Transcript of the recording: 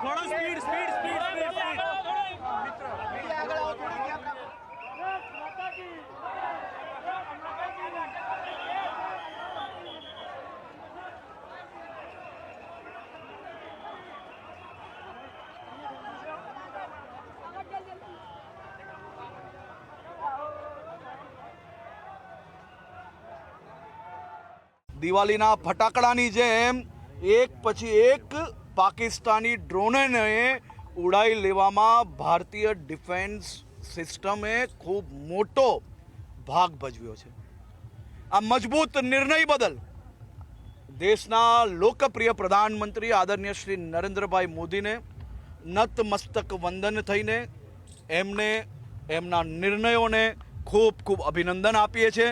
थोड़ा speed speed speed speed દિવાળીના ફટાકડાની જેમ એક પછી એક પાકિસ્તાની ડ્રોનને ઉડાઈ લેવામાં ભારતીય ડિફેન્સ સિસ્ટમે ખૂબ મોટો ભાગ ભજવ્યો છે। આ મજબૂત નિર્ણય બદલ દેશના લોકપ્રિય પ્રધાનમંત્રી આદરણીય શ્રી નરેન્દ્રભાઈ મોદીને નતમસ્તક વંદન થઈને એમને એમના નિર્ણયોને ખૂબ ખૂબ અભિનંદન આપીએ છીએ।